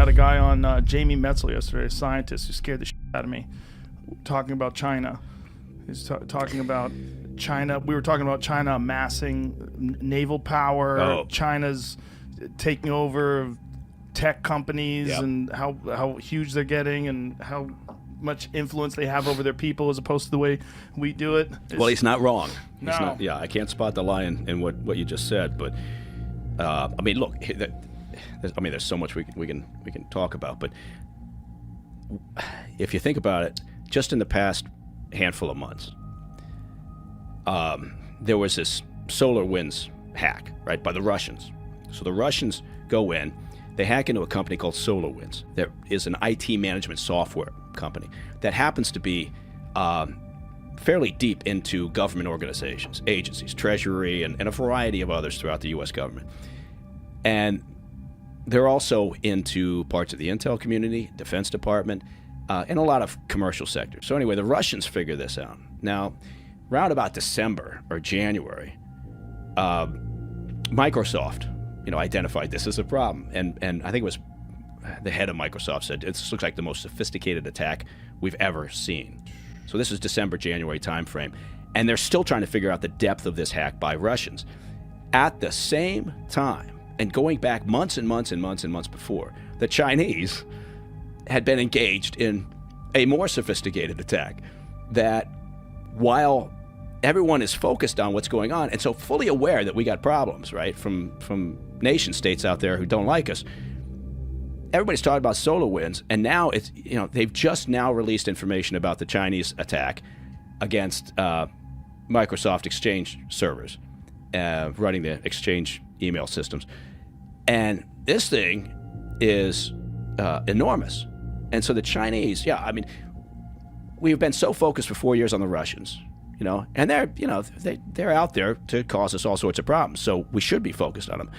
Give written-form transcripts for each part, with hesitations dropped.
had a guy on, Jamie Metzel yesterday, a scientist who scared the shit out of me, talking about China. He's talking about China. We were talking about China amassing naval power. Oh. China's taking over tech companies Yep. and how huge they're getting and how much influence they have over their people as opposed to the way we do it. Well, he's not wrong. He's No. not, yeah, I can't spot the lie in what you just said, but I mean, look, there's so much we can talk about, but if you think about it, just in the past handful of months, there was this SolarWinds hack, right, by the Russians. So the Russians go in, they hack into a company called SolarWinds. There is an IT management software company that happens to be fairly deep into government organizations, agencies, Treasury, and a variety of others throughout the U.S. government. And they're also into parts of the intel community, Defense Department, and a lot of commercial sectors. So anyway, the Russians figure this out. Now, around about December or January, Microsoft, identified this as a problem. And I think it was the head of Microsoft said, this looks like the most sophisticated attack we've ever seen. So this is December, January timeframe. And they're still trying to figure out the depth of this hack by Russians. At the same time, and going back months and months and months and months before, the Chinese had been engaged in a more sophisticated attack that, while everyone is focused on what's going on and so fully aware that we got problems, right, from nation states out there who don't like us, everybody's talking about SolarWinds, and now it's they've just now released information about the Chinese attack against Microsoft Exchange servers, running the Exchange email systems, and this thing is enormous. And so the Chinese, we've been so focused for 4 years on the Russians, and they're out there to cause us all sorts of problems. So we should be focused on them.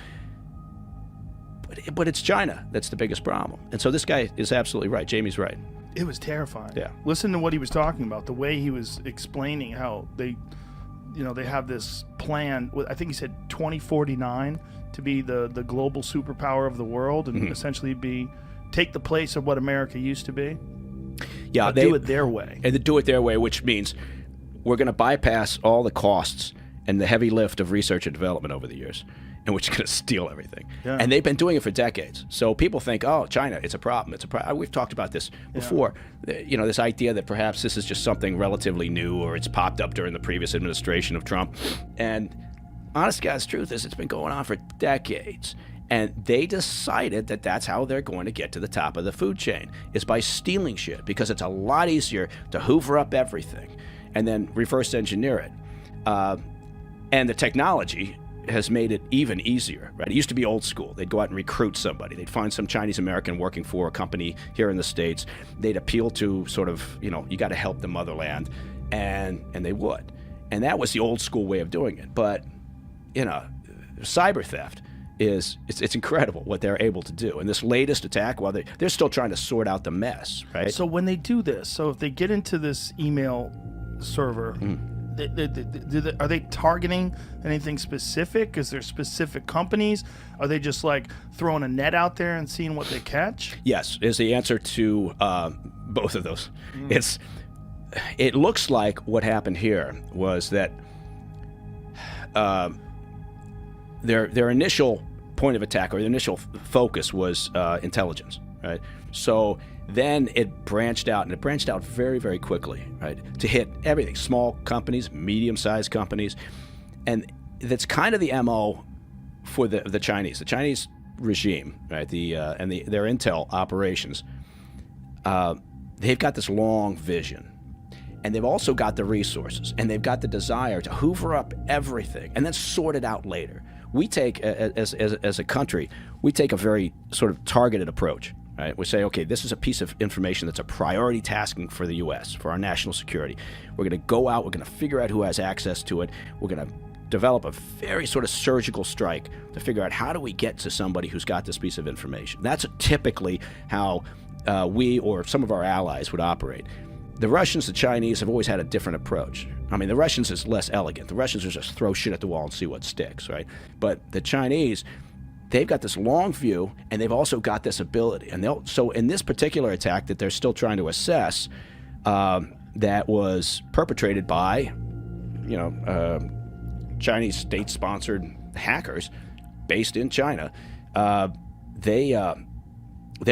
But it's China that's the biggest problem. And so this guy is absolutely right. Jamie's right. It was terrifying. Yeah. Listen to what he was talking about, the way he was explaining how they have this plan. I think he said 2049 to be the global superpower of the world and essentially take the place of what America used to be. Yeah, they do it their way. And they do it their way, which means we're going to bypass all the costs and the heavy lift of research and development over the years, and we're just going to steal everything. Yeah. And they've been doing it for decades. So people think, oh, China, it's a problem. We've talked about this before. Yeah. This idea that perhaps this is just something relatively new, or it's popped up during the previous administration of Trump. And honest to God's truth is, it's been going on for decades. And they decided that that's how they're going to get to the top of the food chain, is by stealing shit, because it's a lot easier to hoover up everything and then reverse engineer it. And the technology has made it even easier, right? It used to be old school. They'd go out and recruit somebody. They'd find some Chinese American working for a company here in the States. They'd appeal to sort of, you got to help the motherland, and they would. And that was the old school way of doing it. But, cyber theft it's incredible what they're able to do. And this latest attack, while they're still trying to sort out the mess, right? So when they do this, so if they get into this email server, are they targeting anything specific? Is there specific companies? Are they just like throwing a net out there and seeing what they catch? Yes, is the answer to both of those. It looks like what happened here was that their initial point of attack, or the initial focus, was intelligence, right? So then it branched out, and it branched out very, very quickly, right, to hit everything: small companies, medium-sized companies. And that's kind of the MO for the Chinese. The Chinese regime, right, their intel operations, they've got this long vision. And they've also got the resources, and they've got the desire to hoover up everything and then sort it out later. We take, as a country, we take a very sort of targeted approach, right? We say, okay, this is a piece of information that's a priority tasking for the U.S., for our national security. We're going to go out, we're going to figure out who has access to it. We're going to develop a very sort of surgical strike to figure out how do we get to somebody who's got this piece of information. That's typically how we or some of our allies would operate. The Russians, the Chinese have always had a different approach. I mean, the Russians is less elegant. The Russians are just throw shit at the wall and see what sticks, right? But the Chinese, they've got this long view, and they've also got this ability. And so in this particular attack that they're still trying to assess, that was perpetrated by, Chinese state-sponsored hackers based in China. They're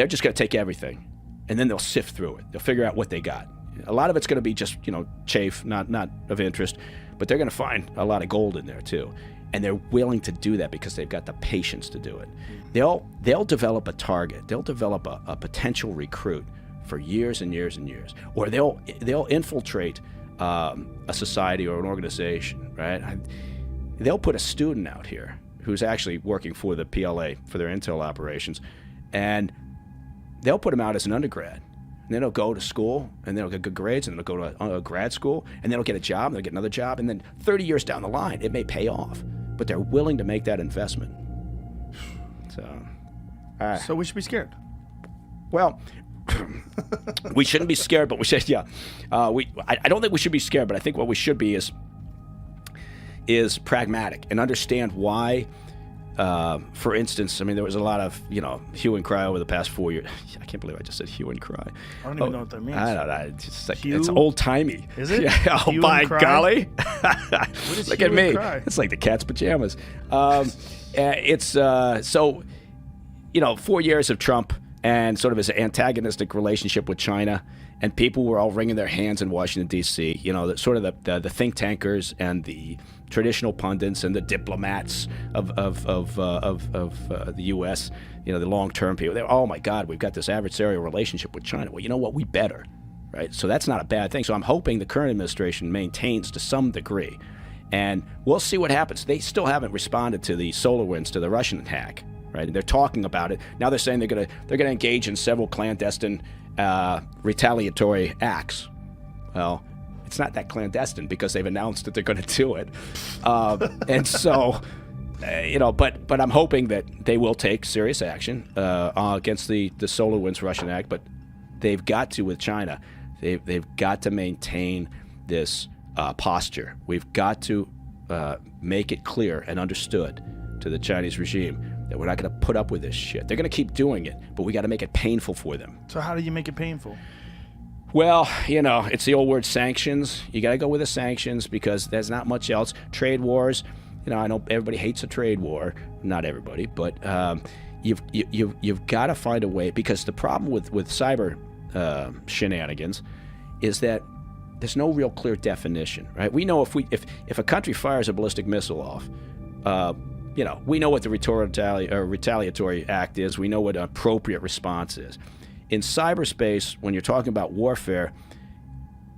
just going to take everything, and then they'll sift through it. They'll figure out what they got. A lot of it's going to be just, chafe, not of interest, but they're going to find a lot of gold in there too. And they're willing to do that because they've got the patience to do it. They'll develop a target. They'll develop a potential recruit for years and years and years. Or they'll infiltrate a society or an organization, right? They'll put a student out here who's actually working for the PLA, for their intel operations, and they'll put him out as an undergrad. And then they'll go to school, and they'll get good grades, and they'll go to a grad school, and then they'll get a job, and they'll get another job, and then 30 years down the line, it may pay off. But they're willing to make that investment. So we should be scared. Well, we shouldn't be scared, but we should, yeah. I don't think we should be scared, but I think what we should be is pragmatic and understand why. For instance, I mean, there was a lot of, hue and cry over the past 4 years. I can't believe I just said hue and cry. I don't even know what that means. I don't know. It's old-timey. Is it? Yeah, oh, by golly. Look at me. Cry? It's like the cat's pajamas. So, 4 years of Trump and sort of his antagonistic relationship with China, and people were all wringing their hands in Washington, D.C., sort of the think tankers and the traditional pundits and the diplomats of the U.S., the long-term people. They're, oh, my God, we've got this adversarial relationship with China. Well, you know what? We better, right? So that's not a bad thing. So I'm hoping the current administration maintains to some degree. And we'll see what happens. They still haven't responded to the SolarWinds, to the Russian hack, right? And they're talking about it. Now they're saying they're gonna engage in several clandestine retaliatory acts. Well, it's not that clandestine because they've announced that they're going to do it. And so, but I'm hoping that they will take serious action against the SolarWinds Russian act. But they've got to, with China, they've got to maintain this posture. We've got to make it clear and understood to the Chinese regime that we're not going to put up with this shit. They're going to keep doing it, but we got to make it painful for them. So how do you make it painful? Well, it's the old word sanctions. You got to go with the sanctions because there's not much else. Trade wars, I know everybody hates a trade war. Not everybody, but you've got to find a way, because the problem with cyber shenanigans is that there's no real clear definition, right? We know if a country fires a ballistic missile off, we know what the retaliatory act is. We know what an appropriate response is. In cyberspace, when you're talking about warfare,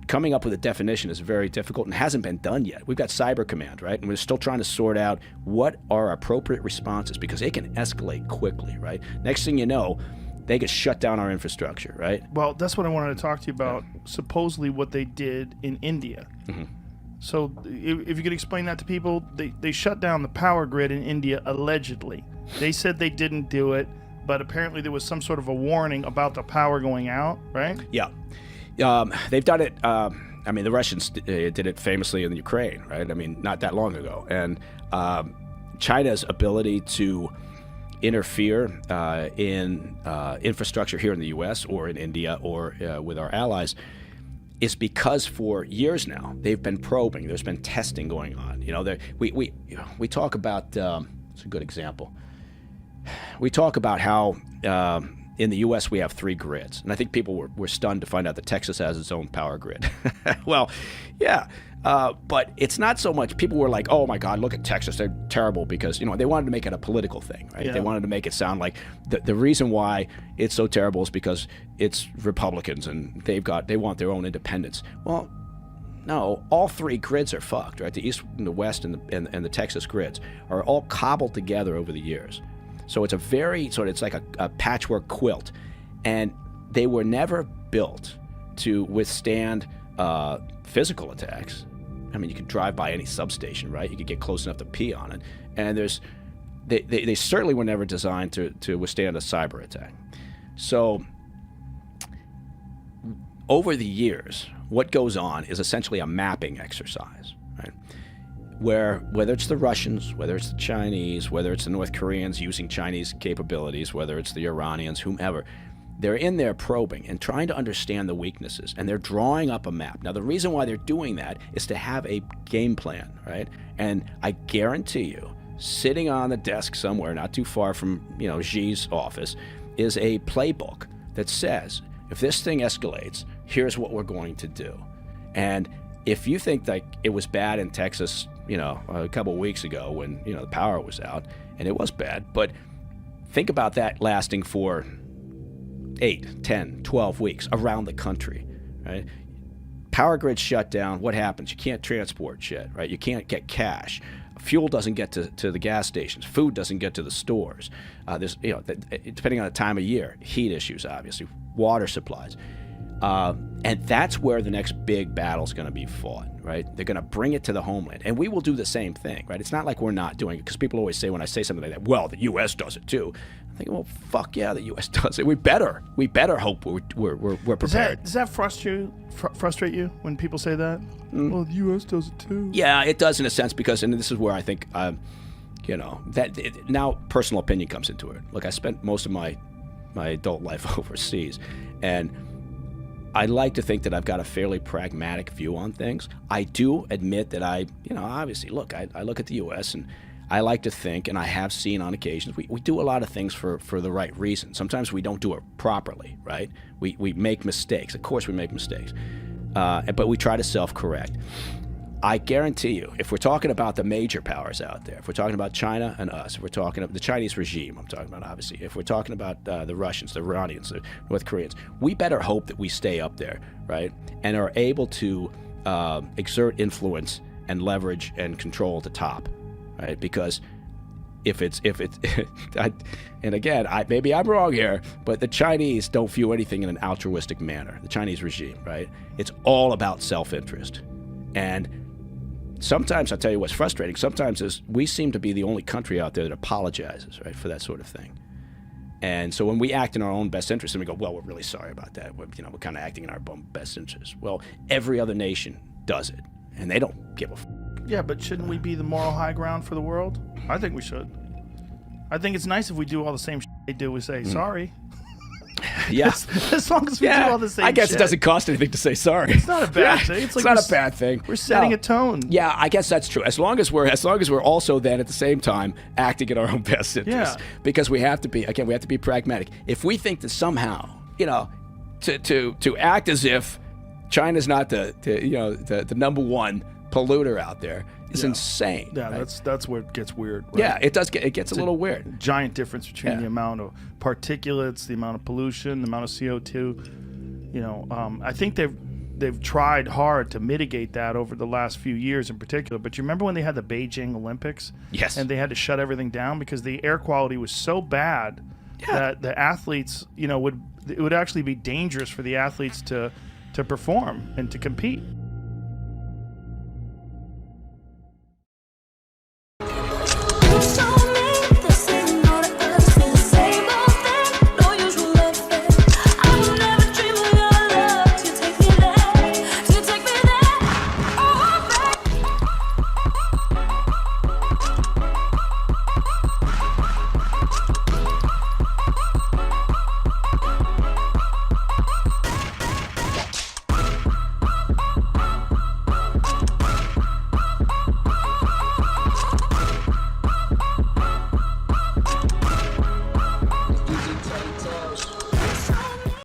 coming up with a definition is very difficult and hasn't been done yet. We've got Cyber Command, right? And we're still trying to sort out what are appropriate responses, because they can escalate quickly, right? Next thing you know, they could shut down our infrastructure, right? Well, that's what I wanted to talk to you about, supposedly what they did in India. Mm-hmm. So if you could explain that to people, they shut down the power grid in India, allegedly. They said they didn't do it, but apparently there was some sort of a warning about the power going out, right? Yeah. They've done it. The Russians did it famously in the Ukraine, right? Not that long ago. And China's ability to interfere in infrastructure here in the U.S. or in India or with our allies is because for years now they've been probing. There's been testing going on. We talk about. It's a good example. We talk about how in the U.S. we have 3 grids, and I think people were stunned to find out that Texas has its own power grid. Well, yeah, but it's not so much. People were like, "Oh my God, look at Texas; they're terrible," because they wanted to make it a political thing, right? Yeah. They wanted to make it sound like the reason why it's so terrible is because it's Republicans and they want their own independence. Well, no, all 3 grids are fucked, right? The East, and the West, and the Texas grids are all cobbled together over the years. So it's a very it's like a patchwork quilt, and they were never built to withstand physical attacks. You could drive by any substation, right? You could get close enough to pee on it, and they certainly were never designed to withstand a cyber attack. So over the years, what goes on is essentially a mapping exercise, right? where whether it's the Russians, whether it's the Chinese, whether it's the North Koreans using Chinese capabilities, whether it's the Iranians, whomever, they're in there probing and trying to understand the weaknesses, and they're drawing up a map. Now, the reason why they're doing that is to have a game plan, right? And I guarantee you, sitting on the desk somewhere not too far from, Xi's office, is a playbook that says, if this thing escalates, here's what we're going to do. And if you think like it was bad in Texas, a couple of weeks ago when, the power was out, and it was bad, but think about that lasting for 8, 10, 12 weeks around the country, right? Power grid shut down. What happens? You can't transport shit, right? You can't get cash. Fuel doesn't get to the gas stations. Food doesn't get to the stores. There's, depending on the time of year, heat issues, obviously, water supplies. And that's where the next big battle is going to be fought, right? They're going to bring it to the homeland. And we will do the same thing, right? It's not like we're not doing it, because people always say when I say something like that, well, the U.S. does it too. I think, well, fuck yeah, the U.S. does it. We better hope we're prepared. Does that frustrate you when people say that? Well, the U.S. does it too. Yeah, it does in a sense, because, and this is where I think, now personal opinion comes into it. Look, I spent most of my adult life overseas, and I like to think that I've got a fairly pragmatic view on things. I do admit that obviously, look, I look at the U.S. and I like to think, and I have seen on occasions, we do a lot of things for the right reason. Sometimes we don't do it properly, right? We make mistakes. Of course we make mistakes. But we try to self-correct. I guarantee you, if we're talking about the major powers out there, if we're talking about China and us, if we're talking about the Chinese regime, I'm talking about, obviously, if we're talking about the Russians, the Iranians, the North Koreans, we better hope that we stay up there, right? And are able to exert influence and leverage and control at the top. Right, because if it's and again, maybe I'm wrong here, but the Chinese don't view anything in an altruistic manner. The Chinese regime, right? It's all about self-interest, and sometimes I'll tell you what's frustrating. Sometimes is we seem to be the only country out there that apologizes, right, for that sort of thing. And so when we act in our own best interest, and we go, well, we're really sorry about that. We're kind of acting in our own best interest. Well, every other nation does it, and they don't give a Yeah, but shouldn't we be the moral high ground for the world? I think we should. I think it's nice if we do all the same shit they do. We say sorry. Yeah. As long as we do all the same shit. I guess it doesn't cost anything to say sorry. It's not a bad thing. It's not a bad thing. We're setting a tone. Yeah, I guess that's true. As long as we're also then at the same time acting in our own best interest. Yeah. Because we have to be pragmatic. If we think that somehow, to act as if China's not the number one polluter out there is insane. Yeah, right? that's where it gets weird. Right? Yeah, it does get a little weird. Giant difference between the amount of particulates, the amount of pollution, the amount of CO2. I think they've tried hard to mitigate that over the last few years in particular. But you remember when they had the Beijing Olympics? Yes. And they had to shut everything down because the air quality was so bad that the athletes, it would actually be dangerous for the athletes to perform and to compete.